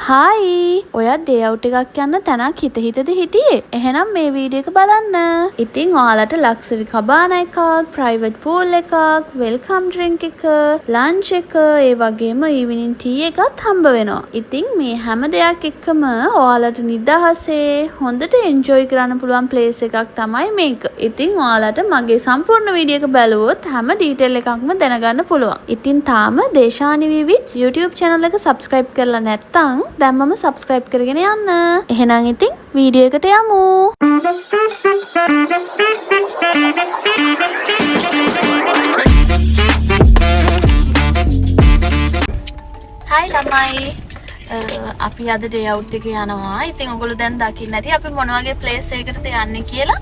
Hi ඔයා day out එකක් යන්න තැනක් හිතද හිටියේ? එහෙනම් මේ වීඩියෝ එක බලන්න. ඉතින් ඔයාලට ලක්සරි කබාන එකක්, ප්‍රයිවට් පූල් එකක්, වෙල්කම් ඩ්‍රින්ක් එක, ලන්ච් එක, ඒ වගේම ඊවිනිං ටී එකත් හම්බ වෙනවා. ඉතින් මේ හැම දෙයක් එක්කම ඔයාලට නිදහසේ හොඳට එන්ජොයි කරන්න පුළුවන් ප්ලේස් එකක් තමයි මේක. ඉතින් ඔයාලට මගේ සම්පූර්ණ වීඩියෝ එක බලුවොත් හැම ඩීටේල් එකක්ම දැනගන්න පුළුවන්. ඉතින් තාම දේශානි විවිත් YouTube channel එක subscribe කරලා නැත්නම් දැම්මම subscribe කරගෙන යන්න. එහෙනම් ඉතින් වීඩියෝ එකට යමු. Hi ළමයි. අපි අද day out එක යනවා. ඉතින් ඔයගොල්ලෝ දැන් දකින්න ඇති අපි මොන වගේ place එකකටද යන්නේ කියලා.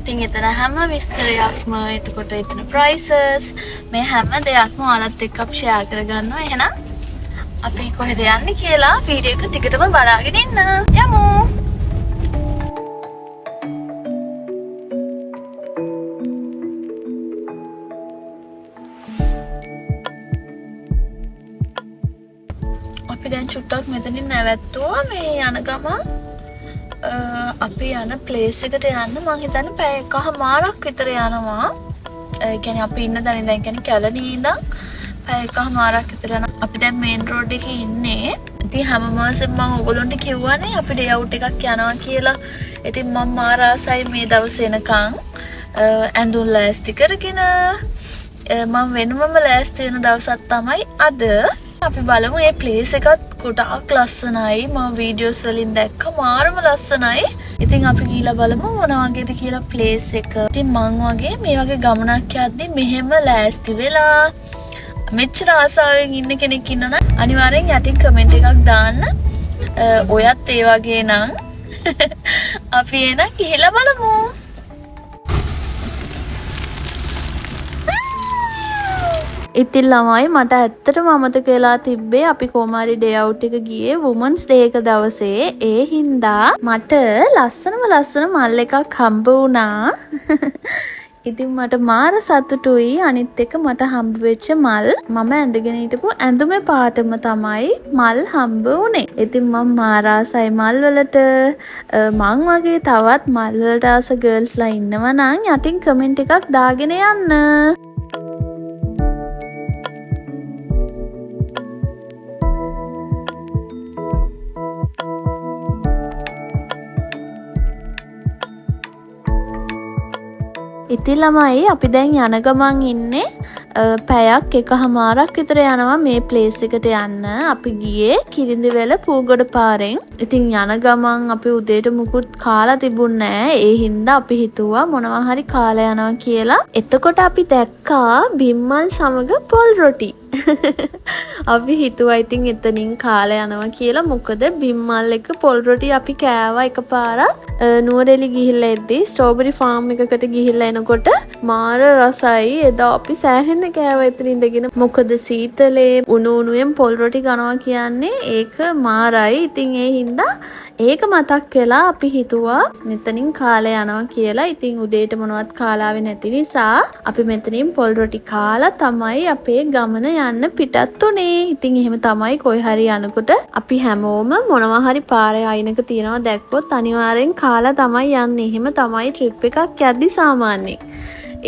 ඉතින් එතන හැම විස්තරයක්ම එතකොට එතන prices මේ හැම දෙයක්ම ඔයාලත් එක්ක අපි share කරගන්නවා. එහෙනම් අපි කොහෙද යන්නේ කියලා වීඩියෝ එක ටිකටම බලාගෙන ඉන්න. යමු. අපි දැන් චුට්ටක් මෙතනින් නැවැත්තුවා මේ යන ගමන් අපි යන ප්ලේස් එකට යන්න මං හිතන්නේ පැය එකමාරක් විතර යනවා. ඒ කියන්නේ අපි ඉන්න තැන ඉඳන් කියන්නේ කැලණියේ ඉඳන් පැය එකමාරක් විතර යනවා. අපි දැන් මේන් රෝඩ් එකේ ඉන්නේ. ඉතින් හැම මාසෙම මම ඔයගොල්ලන්ට කියවනේ අපි ඩේ අවුට් එකක් යනවා කියලා. ඉතින් මම මාර ආසයි මේ දවස් එනකන් ඇඳුම් ලෑස්ති කරගෙන මම වෙනමම ලෑස්ති වෙන දවසක් තමයි අද. අපි බලමු මේ ප්ලේස් එකත් ගොඩාක් ලස්සනයි. මම වීඩියෝස් වලින් දැක්ක මාරම ලස්සනයි. ඉතින් අපි ගිහලා බලමු මොන වගේද කියලා ප්ලේස් එක. ඉතින් මං වගේ මේ වගේ ගමනක් යද්දි මෙහෙම ලෑස්ති වෙලා මෙච්චර ආසාවෙන් ඉන්න කෙනෙක් ඉන්නනම් අනිවාර්යෙන් යටින් කමෙන්ට් එකක් දාන්න. ඔයත් ඒ වගේ නම් අපි එන ගිහලා බලමු. ඉතින් ළමයි මට ඇත්තටම අමතක වෙලා තිබ්බේ අපි කොමාරි ඩේ අවුට් එක ගියේ වුමන්ස් ඩේ එක දවසේ. ඒ හින්දා මට ලස්සන මල් එකක් හම්බ වුණා. ඉතින් මට මාර සතුටුයි. අනිත් එක මට හම්බ වෙච්ච මල් මම ඇඳගෙන හිටපු ඇඳුමේ පාටම තමයි මල් හම්බ වුනේ. ඉතින් මම මාර ආසයි මල් වලට. මං වගේ තවත් මල් වලට ආස ගර්ල්ස්ලා ඉන්නවා නම් යටින් කමෙන්ට් එකක් දාගෙන යන්න. ඉතින් ළමයි අපි දැන් යන ගමන් ඉන්නේ පැයක් එකමාරක් විතර යනවා මේ ප්ලේස් එකට යන්න. අපි ගියේ කිරිඳිවැල පූගොඩ පාරෙන්. ඉතින් යන ගමන් අපි උදේට මුකුත් කාලා තිබුණේ නැහැ. ඒ හින්දා අපි හිතුවා මොනවා හරි කාලා යනවා කියලා. එතකොට අපි දැක්කා බිම්මල් සමග පොල් රොටි. අපි හිතුවා ඉතින් එතනින් කාලා යනවා කියලා. මොකද බිම්මල් එක පොල් රොටි අපි කෑවා එකපාරක්. නුවරඑලි ගිහිල්ලා එද්දී ස්ට්‍රෝබෙරි ෆාම් එකකට ගිහිල්ලා එනකොට මාර රසයි. එදා අපි සෑහෙන්න කෑවා එතන ඉඳගෙන. මොකද සීතලේ උණුයෙන් පොල් රොටි කනවා කියන්නේ ඒක මාරයි. ඉතින් ඒ හින්දා ඒක මතක් වෙලා අපි හිතුවා මෙතනින් කාලා යනවා කියලා. ඉතින් උදේට මොනවත් කාලාවේ නැති නිසා අපි මෙතනින් පොල් රොටි කාලා තමයි අපේ ගමන යන්න පිටත් උනේ. ඉතින් එහෙම තමයි කොයි හරි යනකොට අපි හැමෝම මොනවා හරි පාරේ අයිනක තියනවා දැක්කොත් අනිවාර්යෙන් කාලා තමයි යන්නේ. එහෙම තමයි ට්‍රිප් එකක් යද්දි සාමාන්‍යයෙන්.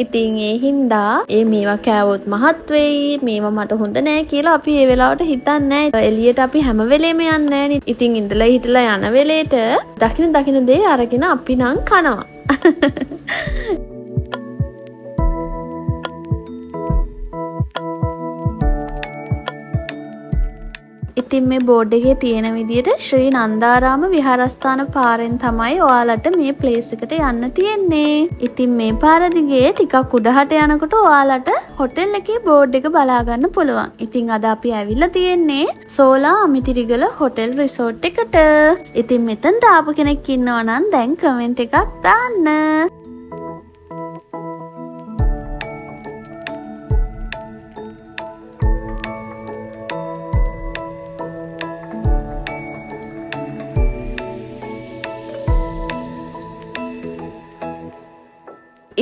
ඉතින් ඒ හින්දා මේවා කෑවොත් මහත් වෙයි, මේවා මට හොඳ නෑ කියලා අපි ඒ වෙලාවට හිතන්නේ නෑ. එළියට අපි හැම වෙලේම යන්නේ නෑනේ. ඉතින් ඉඳලා හිටලා යන වෙලේට දකින දේ අරගෙන අපි නම් කනවා. ඉතින් මේ බෝඩ් එකේ තියෙන විදිහට ශ්‍රී නන්දාරාම විහාරස්ථාන පාරෙන් තමයි ඔයාලට මේ ප්ලේස් එකට යන්න තියෙන්නේ. ඉතින් මේ පාර දිගේ ටිකක් උඩහට යනකොට ඔයාලට හොටෙල් එකේ බෝඩ් එක බලා ගන්න පුළුවන්. ඉතින් අද අපි ඇවිල්ලා තියෙන්නේ සෝලා අමිතිරිගල හොටෙල් රිසෝට් එකට. ඉතින් මෙතනට ආපු කෙනෙක් ඉන්නවා නම් දැන් කමෙන්ට් එකක් දාන්න.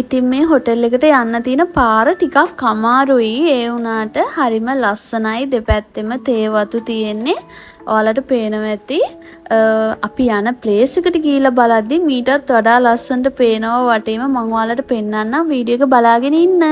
ඉතින් මේ හොටෙල් එකට යන්න තියෙන පාර ටිකක් අමාරුයි. ඒ වුණාට හරිම ලස්සනයි. දෙපැත්තෙම තේ වතු තියෙන්නේ. ඔයාලට පේනවා ඇති. අපි යන ප්ලේස් එකට ගිහිල්ලා බලද්දි මීටත් වඩා ලස්සනට පේනවා වටේම. මම ඔයාලට පෙන්නන්නම්. වීඩියෝ එක බලාගෙන ඉන්න.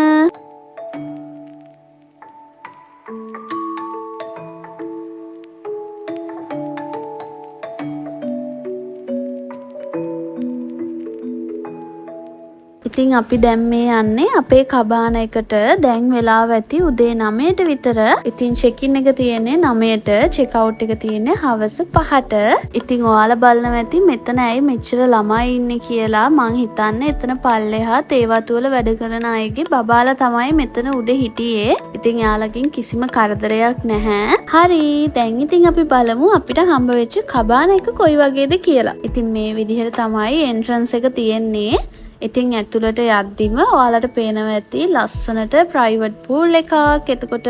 ඉතින් අපි දැන් මේ යන්නේ අපේ කබාන එකට. දැන් වෙලාව ඇති උදේ 9ට විතර. ඉතින් චෙක් ඉන් එක තියෙන්නේ 9ට, චෙක් අවුට් එක තියෙන්නේ හවස 5ට. ඉතින් ඔයාලා බලනවා ඇති මෙතන ඇයි මෙච්චර ළමයි ඉන්නේ කියලා. මං හිතන්නේ එතන පල්ලෙහා තේවතු වල වැඩ කරන අයගේ බබාලා තමයි මෙතන උඩ හිටියේ. ඉතින් යාළකින් කිසිම කරදරයක් නැහැ. හරි, දැන් ඉතින් අපි බලමු අපිට හම්බ වෙච්ච කබාන එක කොයි වගේද කියලා. ඉතින් මේ විදිහට තමයි එන්ට්‍රන්ස් එක තියෙන්නේ. ඉතින් ඇතුළට යද්දිම ඔයාලට පේනවා ඇති ලස්සනට ප්‍රයිවට් පූල් එකක්. එතකොට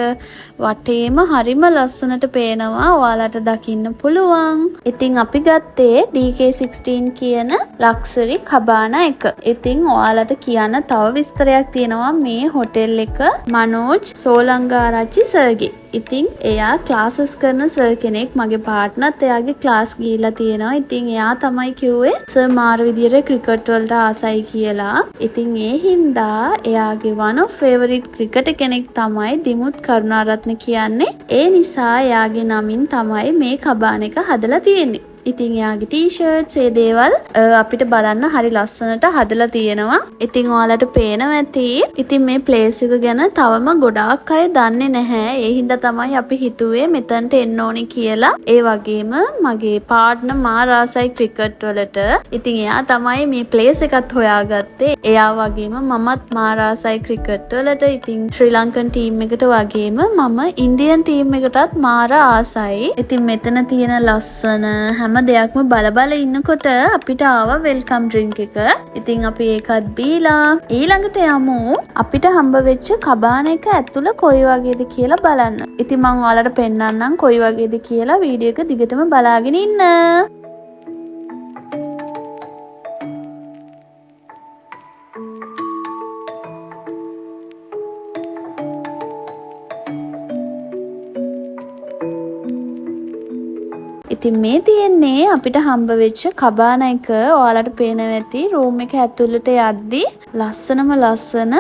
වටේම හරිම ලස්සනට පේනවා. ඔයාලට දකින්න පුළුවන්. ඉතින් අපි ගත්තේ DK16 කියන ලක්සරි කබාන එක. ඉතින් ඔයාලට කියන්න තව විස්තරයක් තියෙනවා මේ හොටෙල් එක මනෝජ් සෝලංගාරච්චි සර්ගේ. ඉතින් එයා ක්ලාසස් කරන සර් කෙනෙක්. මගේ පාර්ට්නර්ත් එයාගේ ක්ලාස් ගිහිල්ලා තියෙනවා. ඉතින් එයා තමයි කිව්වේ සර් මාර විදියට ක්‍රිකට් වලට ආසයි කියලා. ඉතින් ඒ හින්දා එයාගේ one of favorite ක්‍රිකටර් කෙනෙක් තමයි දිමුත් කරුණාරත්න කියන්නේ. ඒ නිසා එයාගේ නමින් තමයි මේ කබාන එක හදලා තියෙන්නේ. ඉතින් එයාගේ ටී-ෂර්ට්ස් ඒ දේවල් අපිට බලන්න හරි ලස්සනට හදලා තියෙනවා. ඉතින් ඔයාලට පේනවා ඇති. ඉතින් මේ ප්ලේස් එක ගැන තවම ගොඩාක් අය දන්නේ නැහැ. ඒ හින්දා තමයි අපි හිතුවේ මෙතනට එන්න ඕනේ කියලා. ඒ වගේම මගේ පාර්ට්නර් මාරාසයි ක්‍රිකට් වලට. ඉතින් එයා තමයි මේ ප්ලේස් එකත් හොයාගත්තේ. එයා වගේම මමත් මාරාසයි ක්‍රිකට් වලට. ඉතින් ශ්‍රී ලංකන් ටීම් එකට වගේම මම ඉන්දියන් ටීම් එකටත් මාර ආසයි. ඉතින් මෙතන තියෙන ලස්සන හැම දෙයක්ම බල ඉන්නකොට අපිට ආවා වෙල්කම් ඩ්‍රින්ක් එක. ඉතින් අපි ඒකත් බීලා ඊළඟට යමු අපිට හම්බ වෙච්ච කබාන එක ඇතුළ කොයි වගේද කියලා බලන්න. ඉතින් මම ඔයාලට පෙන්නන්නම් කොයි වගේද කියලා. වීඩියෝ එක දිගටම බලාගෙන ඉන්න. ඉතින් මේ තියෙන්නේ අපිට හම්බ වෙච්ච කබාන එක. ඔයාලට පේනවා ඇති රූම් එක ඇතුළට යද්දි ලස්සනම ලස්සන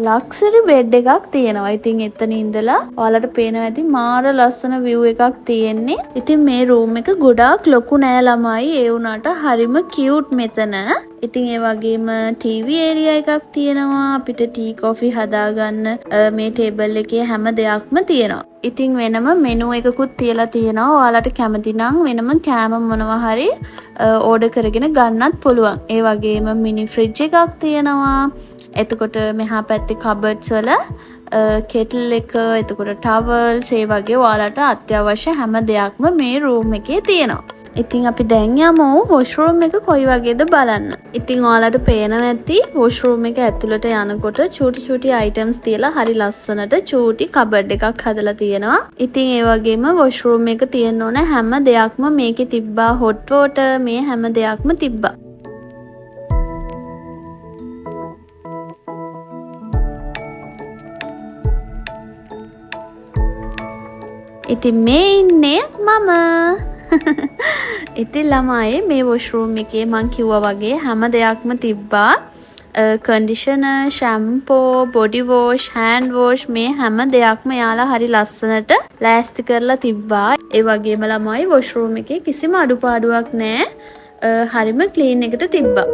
ලක්සරි බෙඩ් එකක් තියෙනවා. ඉතින් එතන ඉඳලා ඔයාලට පේනවා ඇති මාර ලස්සන view එකක් තියෙන්නේ. ඉතින් මේ රූම් එක ගොඩාක් ලොකු නෑ ළමයි. ඒ වුණාට හරිම cute මෙතන. ඉතින් ඒ වගේම TV ඒරියා එකක් තියෙනවා. අපිට ටී කොෆි හදාගන්න මේ ටේබල් එකේ හැම දෙයක්ම තියෙනවා. ඉතින් වෙනම මෙනු එකකුත් තියලා තියෙනවා. ඔයාලට කැමති නම් වෙනම කෑම මොනවා හරි ඕඩර් කරගෙන ගන්නත් පුළුවන්. ඒ වගේම මිනි ෆ්‍රිජ් එකක් තියෙනවා. එතකොට මෙහා පැත්තේ කබඩ්ස් වල කෙටල් එක, එතකොට ටවල්ස්, ඒ වගේ ඔයාලට අත්‍යවශ්‍ය හැම දෙයක්ම මේ රූම් එකේ තියෙනවා. ඉතින් අපි දැන් යමු වොෂ්රූම් එක කොයි වගේද බලන්න. ඉතින් ඔයාලට පේනවා ඇති වොෂ්රූම් එක ඇතුළට යනකොට චූටි අයිටම්ස් තියලා හරි ලස්සනට චූටි කබඩ් එකක් හදලා තියෙනවා. ඉතින් ඒ වගේම වොෂ්රූම් එක තියෙන්න ඕන හැම දෙයක්ම මේකේ තිබ්බා. හොට් වෝටර් මේ හැම දෙයක්ම තිබ්බා. ඉතින් මේ ඉන්නේ මම. ඉතින් ළමයි මේ වොෂ්රූම් එකේ මං කිව්වා වගේ හැම දෙයක්ම තිබ්බා. Conditioner, shampoo, body wash, hand wash මේ හැම දෙයක්ම යාලා හරි ලස්සනට ලෑස්ති කරලා තිබ්බා. ඒ වගේම ළමයි වොෂ්රූම් එකේ කිසිම අඩුපාඩුවක් නැහැ. හරිම ක්ලීන් එකට තිබ්බා.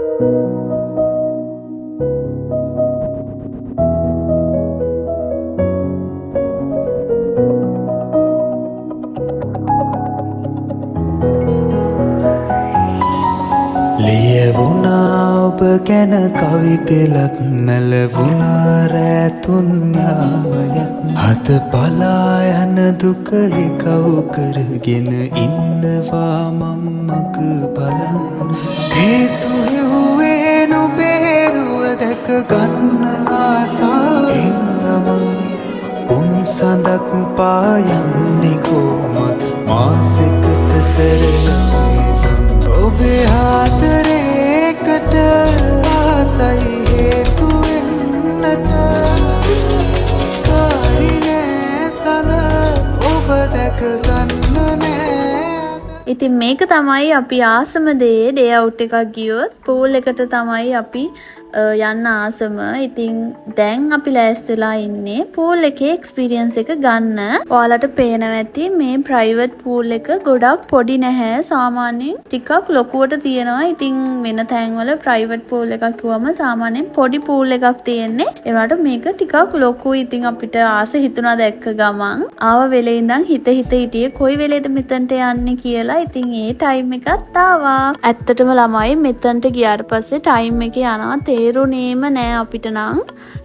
ලියවුණා ඔබ ගැන කවි පෙළක් මැලවුණා රැතුන් යාමයක්. හත පලා යන දුක හිකව් කරගෙන ඉන්නවා මම්මක බලන්. හේතු හිව්වේ නොබේරුව දැක ගන්න ආසාවෙන්නම උන් සඳක් පායන්නේ කොමත් මාසෙකට සැරේ. ඔබේ ආදරේකට ආසයි හේතුවේ ඉතින් මේක තමයි අපි ආසම දේ ඩේ අවුට් එකක් ගියොත් පූල් එකට තමයි අපි යන්න ආසම. ඉතින් දැන් අපි ලෑස්තිලා ඉන්නේ පූල් එකේ එක්ස්පීරියන්ස් එක ගන්න. ඔයාලට පේනවා ඇති මේ ප්‍රයිවට් පූල් එක ගොඩක් පොඩි නැහැ. සාමාන්‍යයෙන් ටිකක් ලොකුවට තියෙනවා. ඉතින් වෙන තැන්වල ප්‍රයිවට් පූල් එකක් කිව්වම සාමාන්‍යයෙන් පොඩි පූල් එකක් තියෙන්නේ. ඒ වුණාට මේක ටිකක් ලොකුයි. ඉතින් අපිට ආස හිතුණා දැක්ක ගමන්. ආව වෙලේ ඉඳන් හිත හිටියේ කොයි වෙලේද මෙතනට යන්නේ කියලා. ඉතින් ඒ ටයිම් එකත් ආවා. ඇත්තටම ළමයි මෙතනට ගියාට පස්සේ ටයිම් එක යනවා තේරුණේම නෑ අපිට නම්.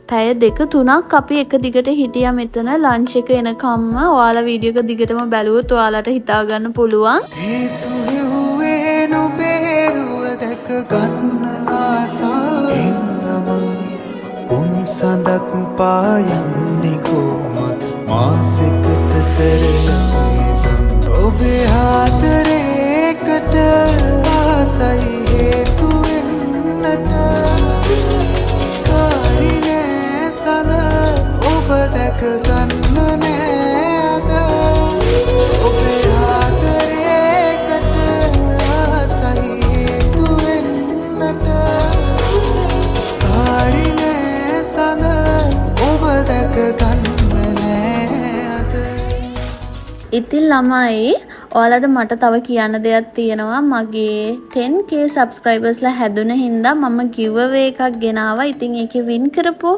පැය 2-3ක් අපි එක දිගට හිටියා මෙතන ලන්ච් එක එනකම්ම. ඔයාලා වීඩියෝ එක දිගටම බැලුවොත් ඔයාලට හිතා ගන්න පුළුවන්. හේතු හෙව්වේ නොබේරුව දැක ගන්න ආසාවෙන්ම උන් සඳක් පායන්නේ කොමත් මාසෙකට සැරයක් ඔබේ ආදරේකට ආසයි හේතු වෙන්නට කාරිනේ සඳ ඔබ දැක ගන්න නෑද ඔබේ ආදරේකට ආසයි හේතු වෙන්නට කාරිනේ සඳ ඔබ දැක ගන්න නෑද. ඉතින් ළමයි ඔයාලට මට තව කියන්න දෙයක් තියෙනවා. මගේ 10k subscribersලා හැදුන හින්දා මම giveaway එකක් ගෙනාවා. ඉතින් ඒකේ win කරපු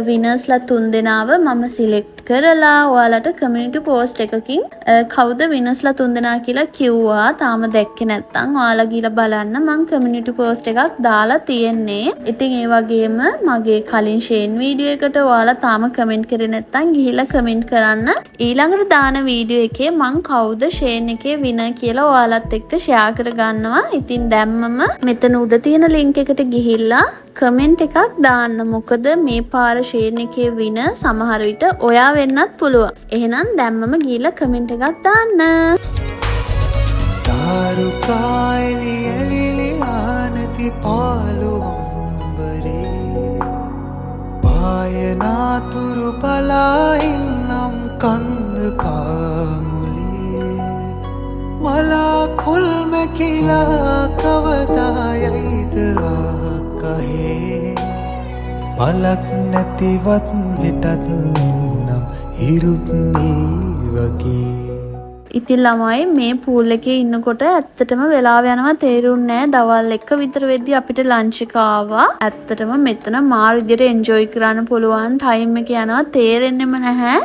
winners ලා 3 දෙනාව මම select කරලා ඔයාලට community post එකකින් කවුද winners ලා 3 දෙනා කියලා කිව්වා. තාම දැක්කේ නැත්නම් ඔයාලා ගිහලා බලන්න. මම community post එකක් දාලා තියෙන්නේ. ඉතින් ඒ වගේම මගේ කලින් share වීඩියෝ එකට ඔයාලා තාම comment කරේ නැත්නම් ගිහිල්ලා comment කරන්න. ඊළඟට දාන වීඩියෝ එකේ මම කවුද එකේ විනර් කියලා ඔයාලත් එක්ක ෂෙයා කර ගන්නවා. ඉතින් දැම්මම මෙතන උඩ තියෙන ලින්ක් එකට ගිහිල්ලා කමෙන්ට් එකක් දාන්න. මොකද මේ පාර ෂේන් එකේ විනර් සමහර විට ඔයා වෙන්නත් පුළුවන්. එහෙනම් දැම්මම ගිහිල්ලා කමෙන්ට් එකක් දාන්න. තාරුකායලි ඇවිලි ආනති පාළුවම්බරේ පායනාතුරු පලාහින්නම් කන්ද පාමුලේ මලා කොල්ම කියලා කවදායයිද ආකහේ පලක් නැතිවත් හෙටත් නම් හිරුත් නී වගේ. ඉතින් ළමයි මේ පූල් එකේ ඉන්නකොට ඇත්තටම වෙලාව යනවා තේරුන්නේ නැහැ. දවල් 1 විතර වෙද්දි අපිට ලන්ච් එක ආවා. ඇත්තටම මෙතන මාර විදියට එන්ජොයි කරන්න පුළුවන්. ටයිම් එක යනවා තේරෙන්නෙම නැහැ.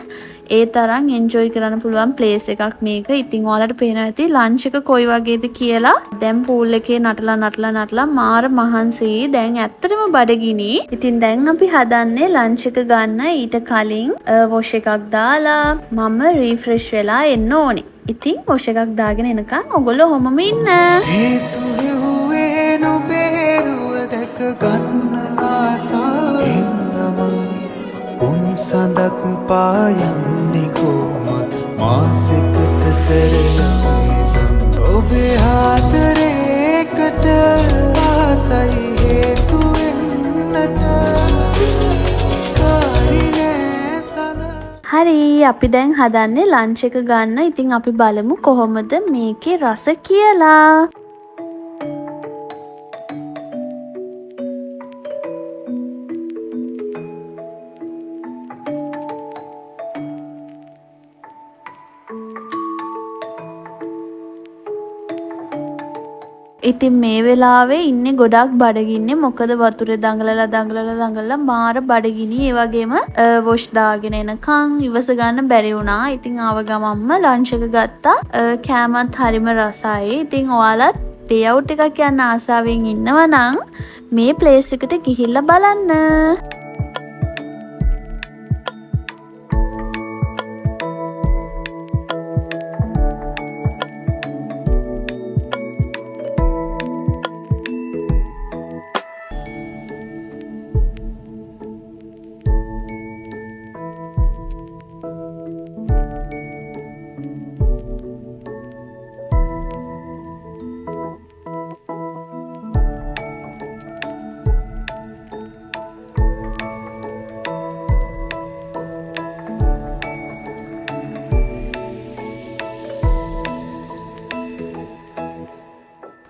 ඒ තරම් එන්ජොයි කරන්න පුළුවන් ප්ලේස් එකක් මේක. ඉතින් ඔයාලට පේනවා ඇති ලන්ච් එක කොයි වගේද කියලා. දැන් පූල් එකේ නටලා මාර මහන්සි. දැන් ඇත්තටම බඩගිනි. ඉතින් දැන් අපි හදන්නේ ලන්ච් එක ගන්න ඊට කලින් වොෂ් එකක් දාලා මම රීෆ්‍රෙෂ් වෙලා එන්න ඕනේ. ඉතින් වොෂ් එකක් දාගෙන එනකන් ඔයගොල්ලෝ ඔහොමම ඉන්න. හේතු හෙව්වේ නොබේරුව දැක ගන්න ආසාවෙන්ම උන් සඳක් පායන්නේ කොමත් මාසෙකට සැරයක් ඔබේ ආදරේකට ආසයි හේතු වෙන්නට කාරිනේ සඳ. හරි අපි දැන් හදන්නේ ලන්ච් එක ගන්න. ඉතින් අපි බලමු කොහොමද මේකේ රස කියලා. ඉතින් මේ වෙලාවේ ඉන්නේ ගොඩක් බඩගින්නේ. මොකද වතුරේ දඟලලා මාර බඩගිනි. ඒ වගේම වොෂ් දාගෙන එනකන් ඉවස ගන්න බැරි වුණා. ඉතින් ආව ගමන්ම ලන්ච් එක ගත්තා. කෑමත් හරිම රසයි. ඉතින් ඔයාලත් ඩේ අවුට් එකක් යන්න ආසාවෙන් ඉන්නවා නම් මේ ප්ලේස් එකට ගිහිල්ලා බලන්න.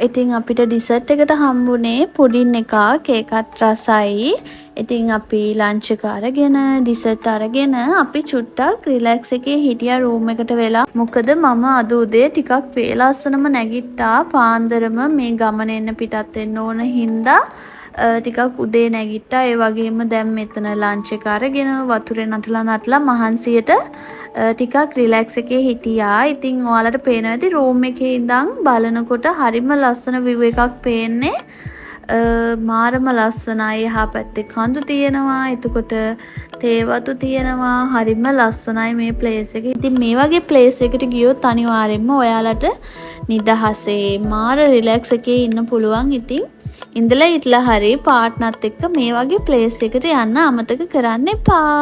ඉතින් අපිට ඩිසර්ට් එකට හම්බුනේ පුඩින් එකක්, ඒකත් රසයි. ඉතින් අපි ලන්ච් එක අරගෙන ඩිසර්ට් අරගෙන අපි චුට්ටක් රිලැක්ස් එකේ හිටියා රූම් එකට වෙලා. මොකද මම අද උදේ ටිකක් වේලාස්සනම නැගිට්ටා. පාන්දරම මේ ගමන එන්න පිටත් වෙන්න ඕන හින්දා ටිකක් උදේ නැගිට්ටා. ඒ වගේම දැන් මෙතන ලන්ච් එක අරගෙන වතුරේ නටලා මහන්සියට ටිකක් රිලැක්ස් එකේ හිටියා. ඉතින් ඔයාලට පේනවා ඇති රූම් එකේ ඉඳන් බලනකොට හරිම ලස්සන view එකක් පේන්නේ. මාරම ලස්සනයි. එහා පැත්තේ කඳු තියෙනවා. එතකොට තේවතු තියෙනවා. හරිම ලස්සනයි මේ ප්ලේස් එක. ඉතින් මේ වගේ ප්ලේස් එකකට ගියොත් අනිවාර්යෙන්ම ඔයාලට නිදහසේ මාර රිලැක්ස් එකේ ඉන්න පුළුවන්. ඉතින් ඉඳලා හිටලා හරි පාර්ට්නර්ත් එක්ක මේ වගේ ප්ලේස් එකට යන්න අමතක කරන්න එපා.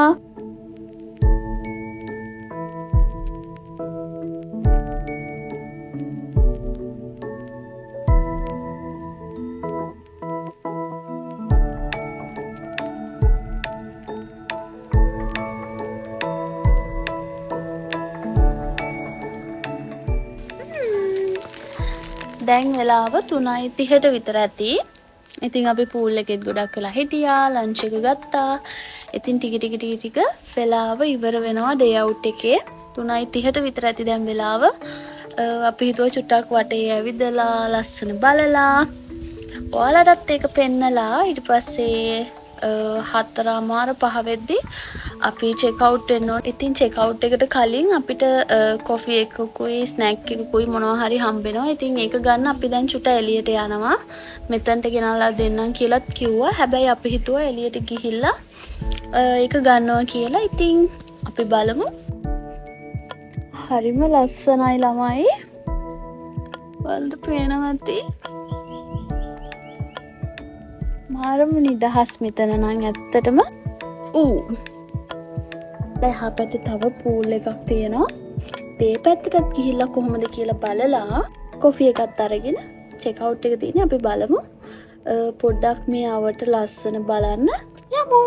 දැන් වෙලාව 3:30ට විතර ඇති. ඉතින් අපි පූල් එකෙත් ගොඩක් වෙලා හිටියා. ලන්ච් එක ගත්තා. ඉතින් ටික වෙලාව ඉවර වෙනවා ඩේ අවුට් එකේ. 3:30ට විතර ඇති දැන් වෙලාව. අපි හිතුවා චුට්ටක් වටේ ඇවිදලා ලස්සන බලලා ඔයාලටත් ඒක පෙන්නලා ඊට පස්සේ 4:05 වෙද්දි අපි චෙක් අවුට් වෙන්න ඕනේ. ඉතින් චෙක් අවුට් එකට කලින් අපිට කොෆි එකකුයි ස්නැක් එකකුයි මොනවා හරි හම්බ වෙනවා. ඉතින් ඒක ගන්න අපි දැන් චුට්ට එළියට යනවා. මෙතනට ගෙනල්ලා දෙන්නම් කියලාත් කිව්වා. හැබැයි අපි හිතුවා එළියට ගිහිල්ලා ඒක ගන්නවා කියලා. ඉතින් අපි බලමු. හරිම ලස්සනයි ළමයි. වලට පේනවා ඇති. මාරම නිදහස් මෙතන නම් ඇත්තටම. එහා පැත්තේ තව පූල් එකක් තියෙනවා. ඒ පැත්තටත් ගිහිල්ලා කොහොමද කියලා බලලා කොෆි එකත් අරගෙන චෙක් අවුට් එක තියෙන්නේ. අපි බලමු. පොඩ්ඩක් මේ අවට ලස්සන බලන්න යමු.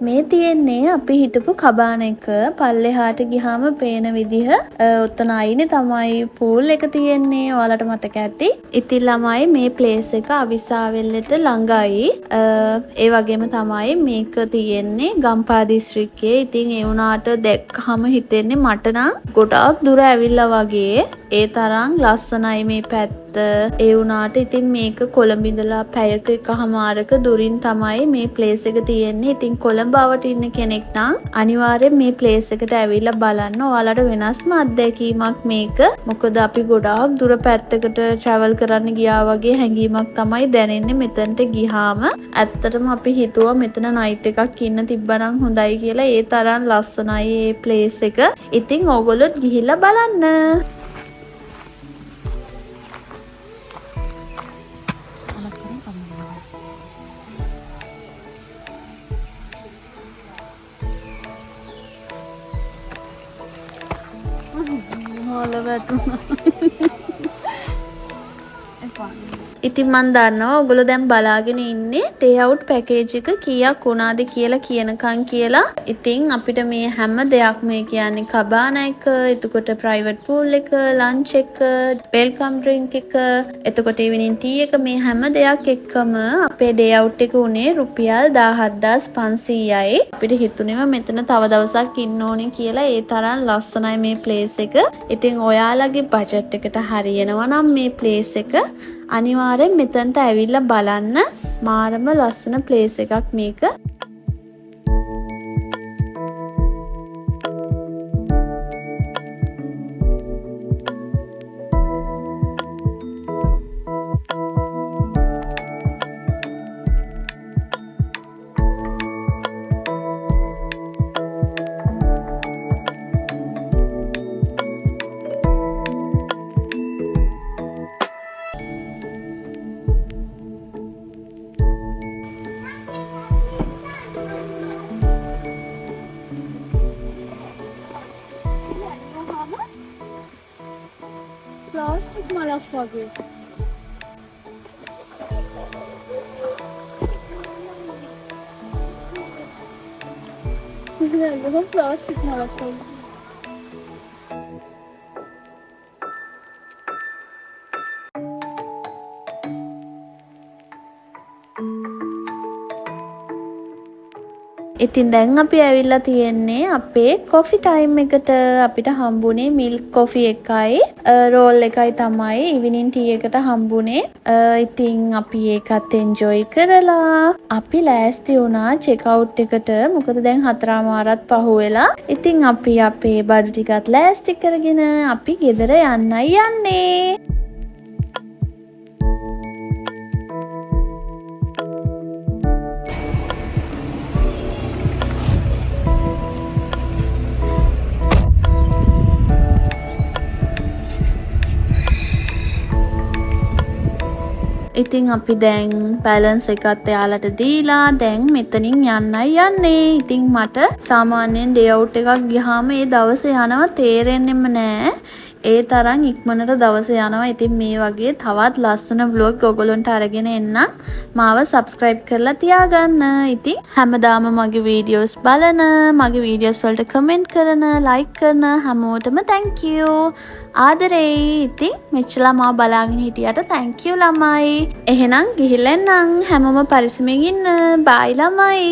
මේ තියෙන්නේ අපි හිටපු කබාන එක. පල්ලෙහාට ගියාම පේන විදිහ ඔතන අයිනේ තමයි පූල් එක තියෙන්නේ. ඔයාලට මතක ඇති. ඉතින් ළමයි මේ ප්ලේස් එක අවිස්සාවෙල්ලට ළඟයි. ඒ වගේම තමයි මේක තියෙන්නේ ගම්පා දිස්ත්‍රික්කයේ. ඉතින් ඒ වුණාට දැක්කම හිතෙන්නේ මට නම් ගොඩාක් දුර ඇවිල්ලා වගේ. ඒ තරම් ලස්සනයි මේ පැත්ත. ඒ වුණාට ඉතින් මේක කොළඹ ඉඳලා පැයක එකමාරක දුරින් තමයි මේ ප්ලේස් එක තියෙන්නේ. ඉතින් කොළඹ බවට ඉන්න කෙනෙක් නම් අනිවාර්යෙන් මේ ප්ලේස් එකට ඇවිල්ලා බලන්න. ඔයාලට වෙනස්ම අත්දැකීමක් මේක. මොකද අපි ගොඩාක් දුර පැත්තකට ට්‍රැවල් කරන්න ගියා වගේ හැඟීමක් තමයි දැනෙන්නේ මෙතනට ගියාම. ඇත්තටම අපි හිතුවා මෙතන නයිට් එකක් ඉන්න තිබ්බනම් හොඳයි කියලා. ඒ තරම් ලස්සනයි මේ ප්ලේස් එක. ඉතින් ඕගොල්ලොත් ගිහිල්ලා බලන්න. ඉතින් මන් දන්නවා ඔයගොල්ලෝ දැන් බලාගෙන ඉන්නේ ඩේ අවුට් පැකේජ් එක කීයක් වුණාද කියලා කියනකම් කියලා. ඉතින් අපිට මේ හැම දෙයක්ම කියන්නේ කබාන එක, එතකොට ප්‍රයිවට් පූල් එක, ලන්ච් එක, වෙල්කම් ඩ්‍රින්ක් එක, එතකොට ඉවිනින් ටී එක, මේ හැම දෙයක් එක්කම අපේ ඩේ අවුට් එක උනේ රුපියල් 17500යි. අපිට හිතුනේම මෙතන තව දවසක් ඉන්න ඕනේ කියලා. ඒ තරම් ලස්සනයි මේ ප්ලේස් එක. ඉතින් ඔයාලගේ බජට් එකට හරියනවා නම් මේ ප්ලේස් එක අනිවාර්යෙන් මෙතනට ඇවිල්ලා බලන්න. මාරම ලස්සන ප්ලේස් එකක් මේක. ප්ලාස්ටික් මලක් වගේ. ඉතින් ප්ලාස්ටික් මලක් වගේ. ඉතින් දැන් අපි ඇවිල්ලා තියෙන්නේ අපේ කොෆි ටයිම් එකට. අපිට හම්බුනේ මිල්ක් කොෆි එකයි රෝල් එකයි තමයි ඉවිනින් ටී එකට හම්බුනේ. ඉතින් අපි ඒකත් එන්ජොයි කරලා අපි ලෑස්ති වුණා චෙක් අවුට් එකට. මොකද දැන් 4:00ත් පහුවෙලා. ඉතින් අපි අපේ බඩු ටිකත් ලෑස්ති කරගෙන අපි ගෙදර යන්නයි යන්නේ. ඉතින් අපි දැන් බැලන්ස් එකත් එයාලට දීලා දැන් මෙතනින් යන්නයි යන්නේ. ඉතින් මට සාමාන්‍යයෙන් ඩේ අවුට් එකක් ගියාම ඒ දවසේ යනවා තේරෙන්නෙම නෑ. ඒ තරම් ඉක්මනට දවස යනවා. ඉතින් මේ වගේ තවත් ලස්සන vlog ඔයගොල්ලන්ට අරගෙන එන්නම්. මාව subscribe කරලා තියාගන්න. ඉතින් හැමදාම මගේ videos බලන, මගේ videos වලට comment කරන, like කරන හැමෝටම thank you. ආදරේ. ඉතින් මෙච්චලා මාව බලාගෙන හිටියට thank you ළමයි. එහෙනම් ගිහිල්ලා එන්නම්. හැමෝම පරිස්සමෙන් ඉන්න. bye ළමයි.